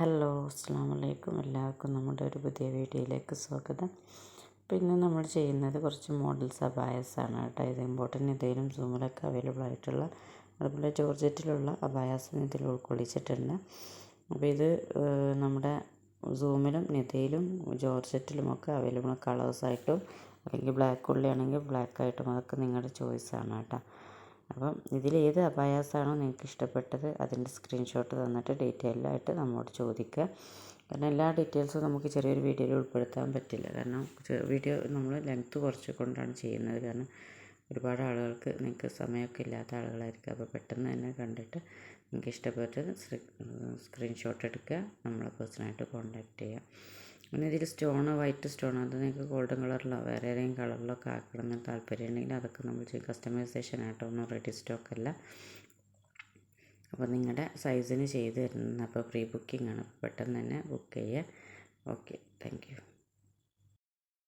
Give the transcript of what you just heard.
Hello, അസ്സലാമു അലൈക്കും. എല്ലാവർക്കും നമ്മുടെ ഒരു പുതിയ വീഡിയോയിലേക്ക് സ്വാഗതം. പിന്നെ നമ്മൾ ചെയ്യുന്നത് കുറച്ച് മോഡൽസ് അബായാസാണ് കേട്ടോ. ഇത് ഇമ്പോർട്ടൻ്റ് നിതയിലും സൂമിലൊക്കെ അവൈലബിൾ ആയിട്ടുള്ള, അതുപോലെ ജോർജറ്റിലുള്ള അബായാസും ഇതിൽ ഉൾക്കൊള്ളിച്ചിട്ടുണ്ട്. അപ്പോൾ ഇത് നമ്മുടെ സൂമിലും നിതയിലും ജോർജറ്റിലുമൊക്കെ അവൈലബിൾ കളേഴ്സായിട്ടും, അല്ലെങ്കിൽ ബ്ലാക്ക് ഉള്ളിയാണെങ്കിൽ ബ്ലാക്ക് ആയിട്ടും, അതൊക്കെ നിങ്ങളുടെ ചോയ്സാണ് കേട്ടോ. അപ്പം ഇതിലേത് അബായാസാണോ നിങ്ങൾക്ക് ഇഷ്ടപ്പെട്ടത് അതിൻ്റെ സ്ക്രീൻഷോട്ട് തന്നിട്ട് ഡീറ്റെയിലായിട്ട് നമ്മോട് ചോദിക്കുക. കാരണം എല്ലാ ഡീറ്റെയിൽസും നമുക്ക് ചെറിയൊരു വീഡിയോയിൽ ഉൾപ്പെടുത്താൻ പറ്റില്ല. കാരണം വീഡിയോ നമ്മൾ ലെങ്ത്ത് കുറച്ച് കൊണ്ടാണ് ചെയ്യുന്നത്. കാരണം ഒരുപാട് ആളുകൾക്ക് നിങ്ങൾക്ക് സമയമൊക്കെ ഇല്ലാത്ത ആളുകളായിരിക്കും. അപ്പോൾ പെട്ടെന്ന് തന്നെ കണ്ടിട്ട് നിങ്ങൾക്ക് ഇഷ്ടപ്പെട്ടത് സ്ക്രീൻഷോട്ട് എടുക്കുക, നമ്മളെ പേഴ്സണായിട്ട് കോൺടാക്റ്റ് ചെയ്യുക. പിന്നെ ഇതിൽ സ്റ്റോണ്, വൈറ്റ് സ്റ്റോൺ, അത് നിങ്ങൾക്ക് ഗോൾഡൻ കളറിലോ വേറെ ഏതെങ്കിലും കളറിലൊക്കെ ആക്കണമെന്ന് താല്പര്യം ഉണ്ടെങ്കിൽ അതൊക്കെ നമ്മൾ ചെയ്യും. കസ്റ്റമൈസേഷൻ ആയിട്ടോ, ഒന്നും റെഡി സ്റ്റോക്ക് അല്ല. അപ്പോൾ നിങ്ങളുടെ സൈസിന് ചെയ്ത് തരുന്നത്. അപ്പോൾ പ്രീ ബുക്കിംഗ് ആണ്, പെട്ടെന്ന് തന്നെ ബുക്ക് ചെയ്യുക. Okay, thank you.